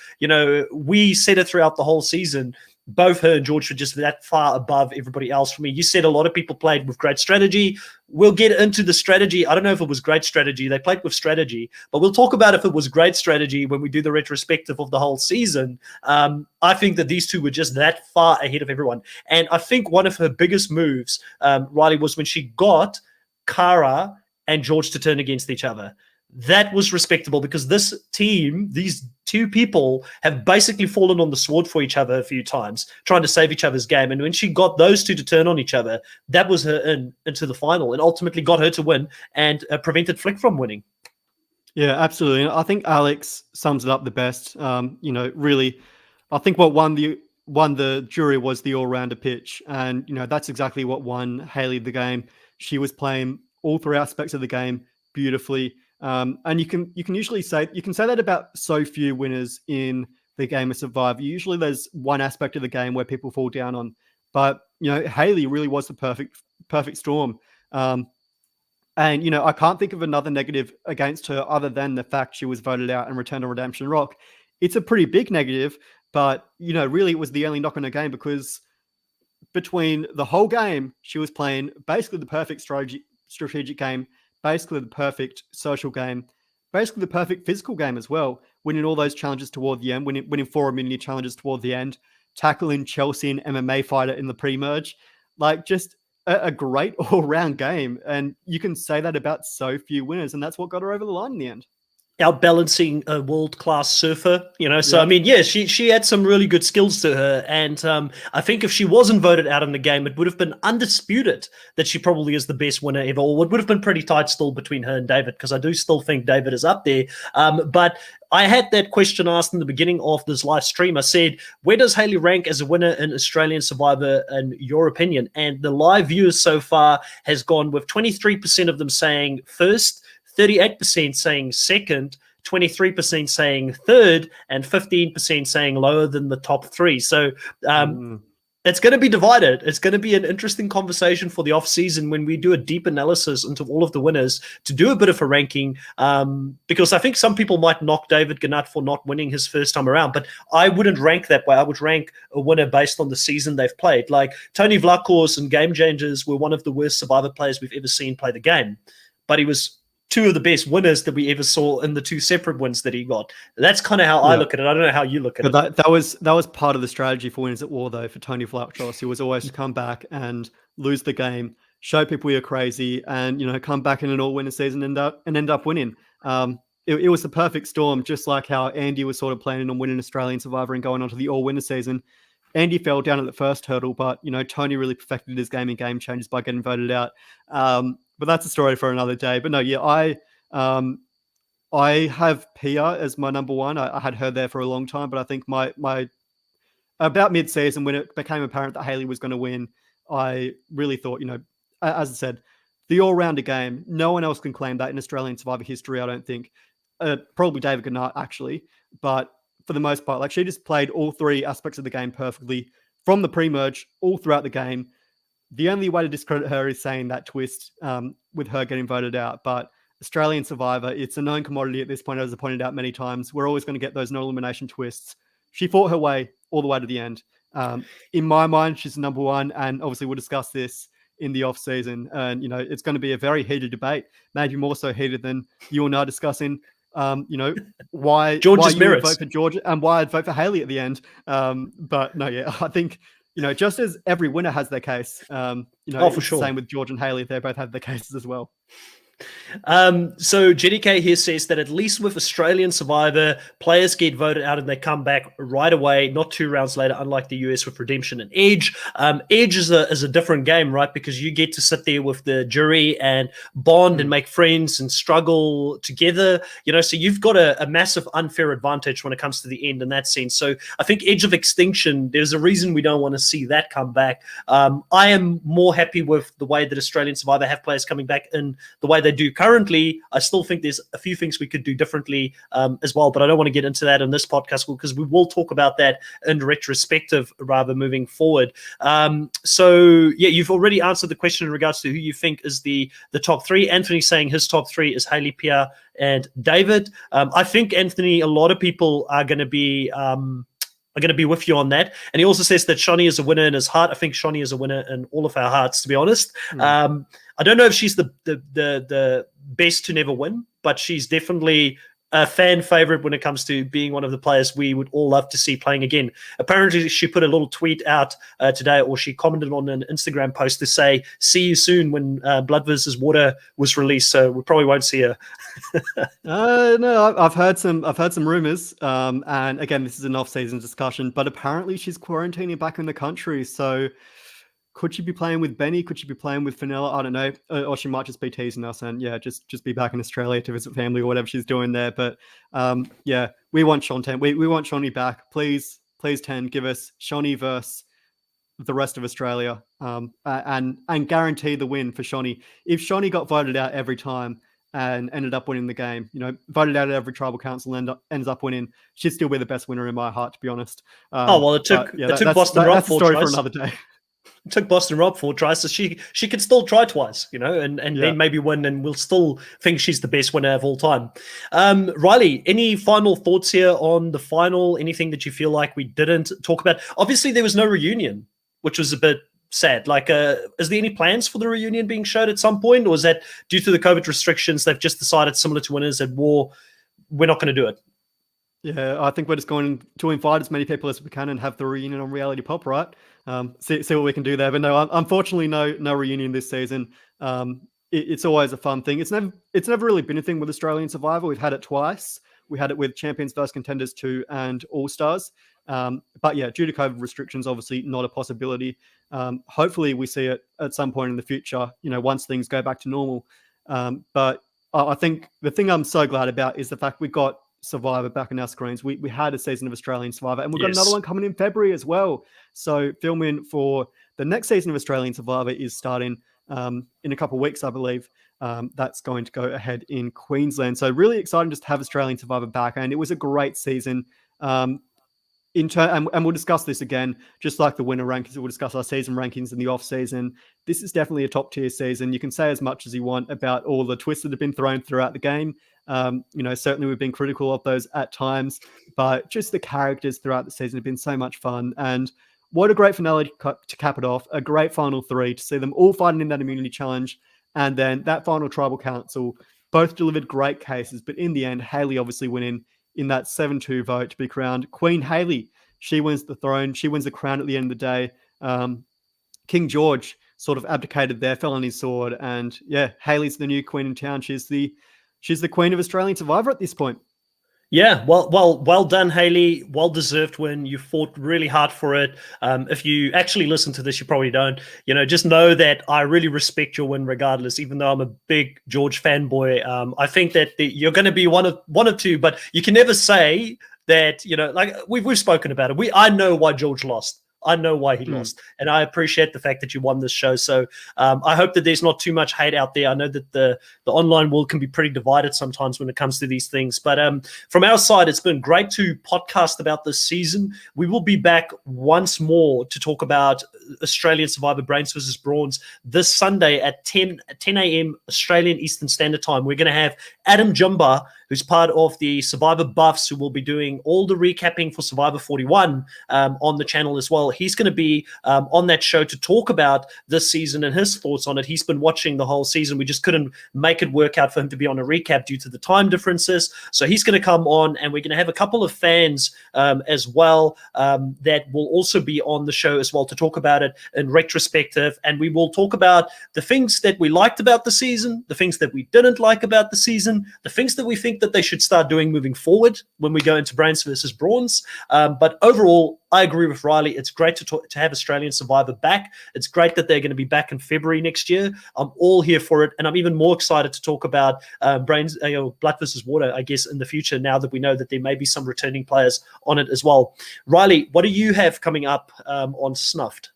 we said it throughout the whole season. Both her and George were just that far above everybody else for me. You said a lot of people played with great strategy. We'll get into the strategy. I don't know if it was great strategy. They played with strategy, but we'll talk about if it was great strategy when we do the retrospective of the whole season. I think that these two were just that far ahead of everyone. And I think one of her biggest moves, Riley, was when she got Kara and George to turn against each other. That was respectable, because this team, these two people, have basically fallen on the sword for each other a few times, trying to save each other's game. And when she got those two to turn on each other, that was her into the final, and ultimately got her to win and prevented Flick from winning. Yeah, absolutely. I think Alex sums it up the best. Really, I think what won the jury was the all-rounder pitch, and that's exactly what won Hayley the game. She was playing all three aspects of the game beautifully. And you can usually say that about so few winners in the game of Survivor. Usually there's one aspect of the game where people fall down on, but Hayley really was the perfect storm. And I can't think of another negative against her other than the fact she was voted out and returned on Redemption Rock. It's a pretty big negative, but really it was the only knock on her game, between the whole game she was playing basically the perfect strategic game, basically the perfect social game, basically the perfect physical game as well, winning all those challenges toward the end, winning 4 immunity challenges toward the end, tackling Chelsea, an MMA fighter, in the pre-merge. Like, just a great all-round game. And you can say that about so few winners, and that's what got her over the line in the end. Outbalancing a world-class surfer, So, yeah. She had some really good skills to her. And I think if she wasn't voted out in the game, it would have been undisputed that she probably is the best winner ever. Or it would have been pretty tight still between her and David, because I do still think David is up there. But I had that question asked in the beginning of this live stream. I said, where does Hayley rank as a winner in Australian Survivor, in your opinion? And the live viewers so far has gone with 23% of them saying first, 38% saying second, 23% saying third, and 15% saying lower than the top three. So it's going to be divided. It's going to be an interesting conversation for the off-season when we do a deep analysis into all of the winners to do a bit of a ranking, because I think some people might knock David Gannett for not winning his first time around, but I wouldn't rank that way. I would rank a winner based on the season they've played. Like Tony Vlachos and Game Changers were one of the worst Survivor players we've ever seen play the game, but he was two of the best winners that we ever saw in the two separate wins that he got. That's kind of how I look at it. I don't know how you look at it. That was part of the strategy for Winners at War, though, for Tony Vlachos, who was always to come back and lose the game, show people you're crazy, and come back in an all-winner season and end up winning. It was the perfect storm, just like how Andy was sort of planning on winning Australian Survivor and going on to the all-winner season. Andy fell down at the first hurdle, but Tony really perfected his game in Game Changers by getting voted out. But that's a story for another day. But no, yeah, I have Pia as my number one. I had her there for a long time, but I think my about mid-season when it became apparent that Hayley was going to win, I really thought, as I said, the all-rounder game, no one else can claim that in Australian Survivor history, I don't think. Probably David Gannett, actually. But for the most part, like, she just played all three aspects of the game perfectly from the pre-merge all throughout the game. The only way to discredit her is saying that twist with her getting voted out. But Australian Survivor, it's a known commodity at this point, as I pointed out many times. We're always going to get those no-elimination twists. She fought her way all the way to the end. In my mind, she's number one, and obviously we'll discuss this in the off season. And it's going to be a very heated debate, maybe more so heated than you and I discussing. Why George's you merits. would vote for George and why I'd vote for Hayley at the end. But no, yeah, I think just as every winner has their case. For sure. Same with George and Hayley; they both have their cases as well. So Jenny K here says that at least with Australian Survivor, players get voted out and they come back right away, not 2 rounds later, unlike the US with Redemption and Edge. Edge is a different game, right? Because you get to sit there with the jury and bond and make friends and struggle together, so you've got a massive unfair advantage when it comes to the end in that sense. So I think Edge of Extinction, there's a reason we don't want to see that come back. I am more happy with the way that Australian Survivor have players coming back in the way they do currently. I still think there's a few things we could do differently as well, but I don't want to get into that in this podcast because we will talk about that in retrospective rather moving forward. So yeah, you've already answered the question in regards to who you think is the top 3. Anthony saying his top 3 is Hayley, Pia, and David. I think, Anthony, a lot of people are going to be with you on that. And he also says that Shani is a winner in his heart. I think Shani is a winner in all of our hearts, to be honest. I don't know if she's the best to never win, but she's definitely a fan favorite when it comes to being one of the players we would all love to see playing again. Apparently, she put a little tweet out today, or she commented on an Instagram post to say, "See you soon," when Blood vs. Water was released. So we probably won't see her. No, I've heard some rumors. And again, this is an off-season discussion, but apparently she's quarantining back in the country. So could she be playing with Benny? Could she be playing with Fenella? I don't know. Or she might just be teasing us and just be back in Australia to visit family or whatever she's doing there. But we want Shontan. We want Shani back. Please 10, give us Shani versus the rest of Australia, and guarantee the win for Shani. If Shani got voted out every time and ended up winning the game, voted out at every tribal council and ends up winning, she'd still be the best winner in my heart, to be honest. It took Boston Rob 4 tries. For another day. It took Boston Rob 4 tries, so she could still try twice, and then maybe win, and we'll still think she's the best winner of all time. Riley, any final thoughts here on the final? Anything that you feel like we didn't talk about? Obviously, there was no reunion, which was a bit sad. Like, is there any plans for the reunion being showed at some point, or is that due to the COVID restrictions they've just decided, similar to Winners at War, we're not going to do it? Yeah, I think we're just going to invite as many people as we can and have the reunion on Reality Pop, right? See what we can do there. But no, unfortunately, no reunion this season. It's always a fun thing. It's never really been a thing with Australian Survivor. We've had it twice. We had it with Champions vs Contenders 2 and All Stars. But yeah, due to COVID restrictions, obviously not a possibility. Hopefully we see it at some point in the future, once things go back to normal. But I think the thing I'm so glad about is the fact we got Survivor back on our screens. We had a season of Australian Survivor, and we've got another one coming in February as well. So filming for the next season of Australian Survivor is starting in a couple of weeks, I believe. That's going to go ahead in Queensland. So really exciting just to have Australian Survivor back, and it was a great season. And we'll discuss this again, just like the winner rankings. We'll discuss our season rankings in the off season. This is definitely a top tier season. You can say as much as you want about all the twists that have been thrown throughout the game. Certainly we've been critical of those at times, but just the characters throughout the season have been so much fun. And what a great finale to cap it off. A great final 3 to see them all fighting in that immunity challenge. And then that final tribal council, both delivered great cases. But in the end, Hayley obviously winning in that 7-2 vote to be crowned Queen Hayley. She wins the throne. She wins the crown at the end of the day. King George sort of abdicated there, fell on his sword. And yeah, Hayley's the new queen in town. She's the queen of Australian Survivor at this point. Yeah, well done, Hayley. Well deserved win. You fought really hard for it. If you actually listen to this, you probably don't. Just know that I really respect your win, regardless. Even though I'm a big George fanboy, I think that you're going to be one of two. But you can never say that. Like we've spoken about it. I know why George lost. I know why he lost, and I appreciate the fact that you won this show. So I hope that there's not too much hate out there. I know that the online world can be pretty divided sometimes when it comes to these things. But from our side, it's been great to podcast about this season. We will be back once more to talk about Australian Survivor Brawns versus Brawns this Sunday at 10 a.m. Australian Eastern Standard Time. We're going to have Adam Jumba, who's part of the Survivor Buffs, who will be doing all the recapping for Survivor 41 on the channel as well. He's going to be on that show to talk about this season and his thoughts on it. He's been watching the whole season. We just couldn't make it work out for him to be on a recap due to the time differences. So he's going to come on, and we're going to have a couple of fans as well that will also be on the show as well to talk about it in retrospective. And we will talk about the things that we liked about the season, the things that we didn't like about the season, the things that we think that they should start doing moving forward when we go into Brawns versus Brawns. But overall, I agree with Riley. It's great to have Australian Survivor back. It's great that they're going to be back in February next year. I'm all here for it, and I'm even more excited to talk about Blood versus Water, I guess, in the future, now that we know that there may be some returning players on it as well. Riley, what do you have coming up on Snuffed?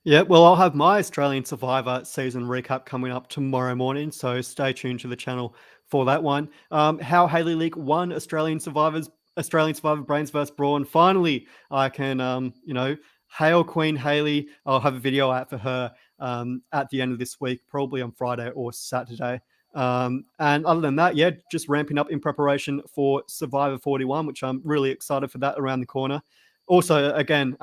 Yeah, well, I'll have my Australian Survivor season recap coming up tomorrow morning, so stay tuned to the channel for that one. How Hayley Leak won Australian Survivor Brawns vs. Brawn. Finally, I can, hail Queen Hayley. I'll have a video out for her at the end of this week, probably on Friday or Saturday. And other than that, yeah, just ramping up in preparation for Survivor 41, which I'm really excited for that around the corner. Also, again,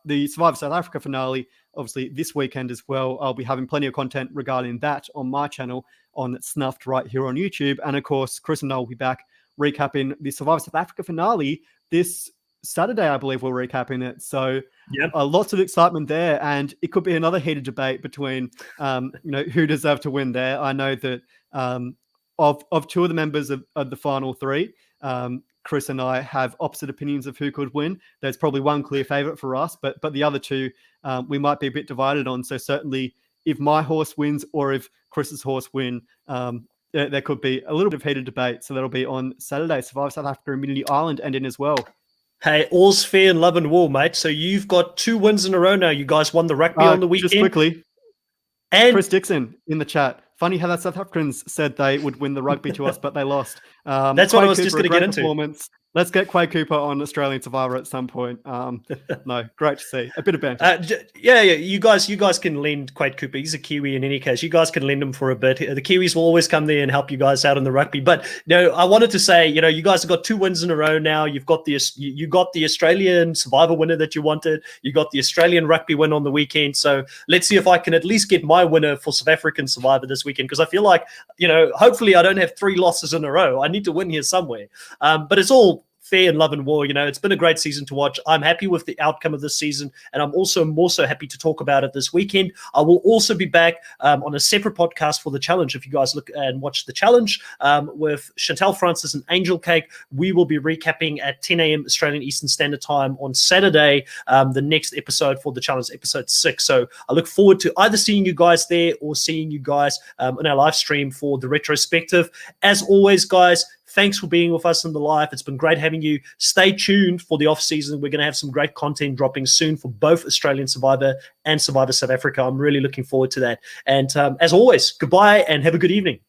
the Survivor South Africa finale, obviously this weekend as well. I'll be having plenty of content regarding that on my channel on Snuffed right here on YouTube. And of course, Chris and I will be back recapping the Survivor South Africa finale this Saturday, I believe we're recapping it. So yep. Lots of excitement there. And it could be another heated debate between, who deserved to win there. I know that of two of the members of the final three, Chris and I have opposite opinions of who could win. There's probably one clear favorite for us, but the other two we might be a bit divided on. So certainly if my horse wins or if Chris's horse win, there could be a little bit of heated debate. So that'll be on Saturday, Survivor South Africa Immunity Island ending as well. Hey, all's fair in love and war, mate. So you've got 2 wins in a row now. You guys won the rugby on the weekend. Just quickly, and Chris Dixon in the chat. Funny how the South Africans said they would win the rugby to us, but they lost. That's what I was just going to get into. Let's get Quade Cooper on Australian Survivor at some point. No, great to see. A bit of banter. Yeah. You guys can lend Quade Cooper. He's a Kiwi in any case. You guys can lend him for a bit. The Kiwis will always come there and help you guys out in the rugby. But I wanted to say, you guys have got 2 wins in a row now. You've got the Australian Survivor winner that you wanted. You got the Australian rugby win on the weekend. So let's see if I can at least get my winner for South African Survivor this weekend, because I feel like, hopefully I don't have 3 losses in a row. I need to win here somewhere. But it's all fair in love and war. It's been a great season to watch. I'm happy with the outcome of this season, and I'm also more so happy to talk about it this weekend. I will also be back on a separate podcast for the challenge. If you guys look and watch the challenge with Chantel Francis and Angel Cake, we will be recapping at 10 a.m. Australian Eastern Standard Time on Saturday, the next episode for the challenge, episode 6. So I look forward to either seeing you guys there or seeing you guys on our live stream for the retrospective. As always, guys, thanks for being with us in the live. It's been great having you. Stay tuned for the off season. We're going to have some great content dropping soon for both Australian Survivor and Survivor South Africa. I'm really looking forward to that. And as always, goodbye and have a good evening.